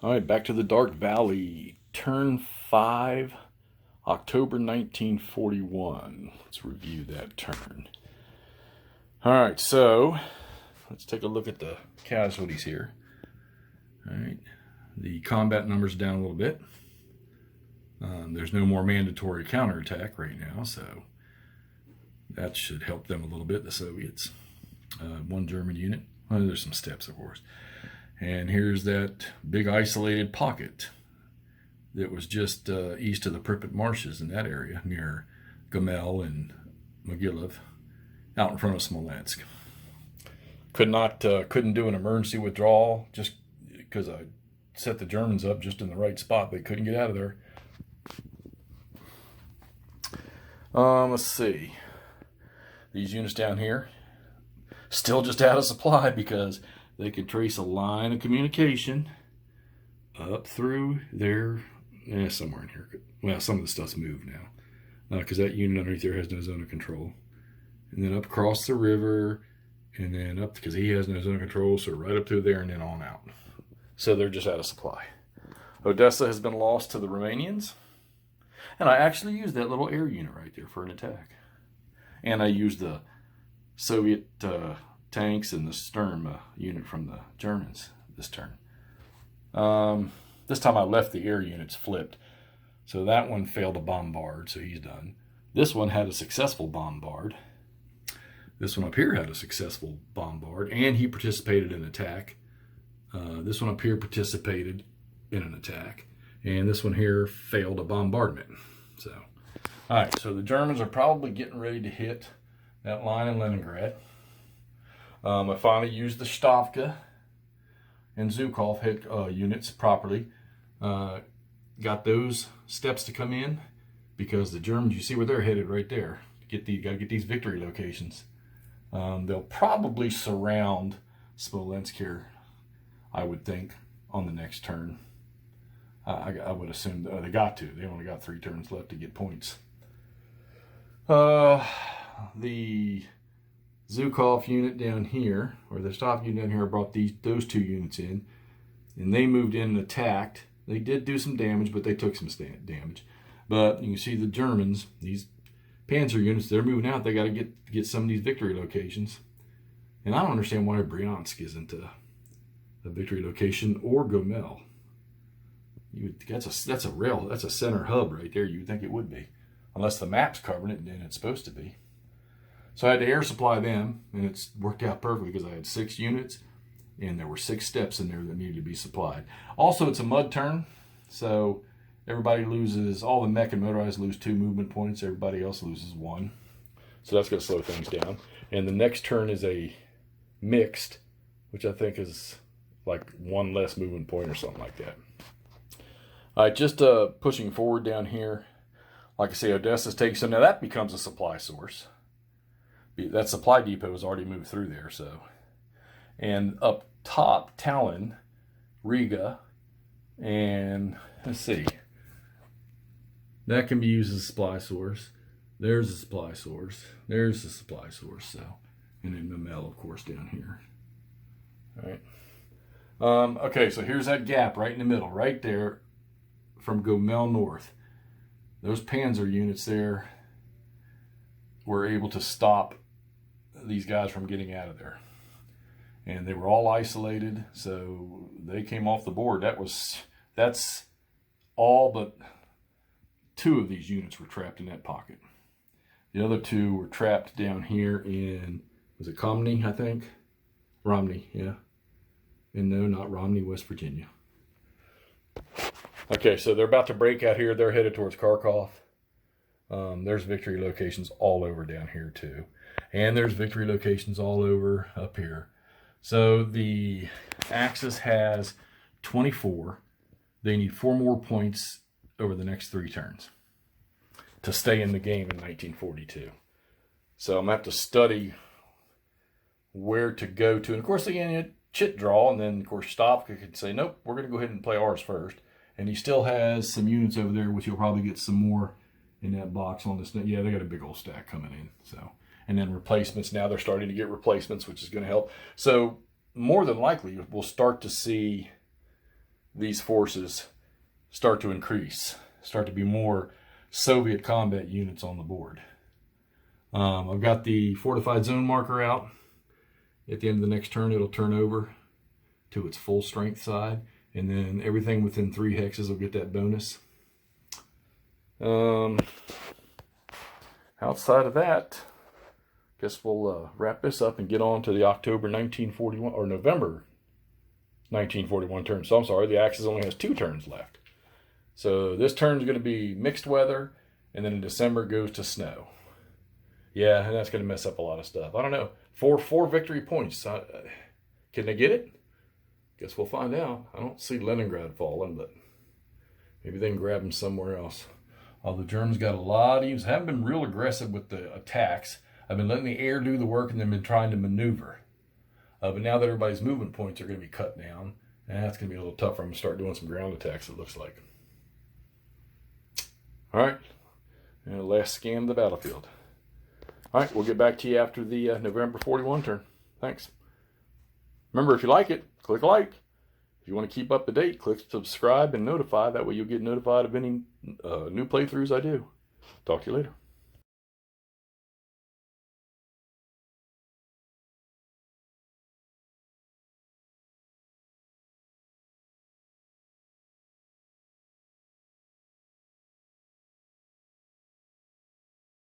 All right, back to the Dark Valley. Turn 5, October 1941. Let's review that turn. All right, so let's take a look at the casualties here. All right, the combat numbers down a little bit. There's no more mandatory counterattack right now, so that should help them a little bit, the Soviets. One German unit. Well, there's some steps, of course. And here's that big isolated pocket that was just east of the Pripyat marshes in that area near Gomel and Mogilov, out in front of Smolensk. Couldn't do an emergency withdrawal just because I set the Germans up just in the right spot. They couldn't get out of there. Let's see. These units down here still just out of supply because they could trace a line of communication up through there, somewhere in here. Well, some of the stuff's moved now because that unit underneath there has no zone of control. And then up across the river, and then up because he has no zone of control, so right up through there and then on out. So they're just out of supply. Odessa has been lost to the Romanians, and I actually used that little air unit right there for an attack. And I used the Soviet tanks and the Sturm unit from the Germans this turn. This time I left the air units flipped. So that one failed to bombard, so he's done. This one had a successful bombard. This one up here had a successful bombard, and he participated in an attack. This one up here participated in an attack. And this one here failed a bombardment. So, all right, so the Germans are probably getting ready to hit that line in Leningrad. I finally used the Stavka and Zhukov hit units properly. Got those steps to come in because the Germans, you see where they're headed right there. Gotta get these victory locations. They'll probably surround Smolensk here, I would think, on the next turn. I would assume they got to. They only got 3 turns left to get points. The Zhukov unit down here, or the Stavka unit down here, brought those 2 units in, and they moved in and attacked. They did do some damage, but they took some damage. But you can see the Germans, these panzer units, they're moving out. They got to get some of these victory locations. And I don't understand why Bryansk isn't a victory location, or Gomel. That's a center hub right there. You would think it would be, unless the map's covering it, and then it's supposed to be. So I had to air supply them, and it's worked out perfectly because I had 6 units, and there were 6 steps in there that needed to be supplied. Also, it's a mud turn, so everybody loses, all the mech and motorized lose 2 movement points. Everybody else loses 1. So that's going to slow things down. And the next turn is a mixed, which I think is like 1 less movement point or something like that. All right, just pushing forward down here. Like I say, Odessa's taking some. Now that becomes a supply source. That supply depot has already moved through there, so. And up top, Tallinn, Riga, and let's see. That can be used as a supply source. There's a supply source. There's a supply source, so. And then Memel, of course, down here. All right. Okay, so here's that gap right in the middle, right there from Gomel north. Those Panzer units there were able to stop these guys from getting out of there. And they were all isolated, so they came off the board. That's all but 2 of these units were trapped in that pocket. The other 2 were trapped down here in, was it Komny, I think? Romney, yeah. And no, not Romney, West Virginia. Okay, so they're about to break out here. They're headed towards Kharkov. There's victory locations all over down here too. And there's victory locations all over up here. So the Axis has 24. They need 4 more points over the next 3 turns to stay in the game in 1942. So I'm going to have to study where to go to. And of course, again, chit draw. And then, of course, Stavka could say, nope, we're going to go ahead and play ours first. And he still has some units over there, which you'll probably get some more in that box on this. Yeah, they got a big old stack coming in. So, and then replacements. Now they're starting to get replacements, which is going to help. So more than likely, we'll start to see these forces start to increase, start to be more Soviet combat units on the board. I've got the fortified zone marker out. At the end of the next turn, it'll turn over to its full strength side, and then everything within 3 hexes will get that bonus. Outside of that, guess we'll wrap this up and get on to the October 1941 or November 1941 turn. So I'm sorry, the Axis only has 2 turns left. So this turn is going to be mixed weather, and then in December it goes to snow. Yeah, and that's going to mess up a lot of stuff. I don't know. Four victory points. Can they get it? Guess we'll find out. I don't see Leningrad falling, but maybe they can grab them somewhere else. The Germans got a lot of units. Haven't been real aggressive with the attacks. I've been letting the air do the work and then been trying to maneuver. But now that everybody's movement points are going to be cut down, and that's going to be a little tougher. I'm going to start doing some ground attacks, it looks like. All right. And last scan of the battlefield. All right, we'll get back to you after the November 41 turn. Thanks. Remember, if you like it, click like. If you want to keep up to date, click subscribe and notify. That way you'll get notified of any new playthroughs I do. Talk to you later.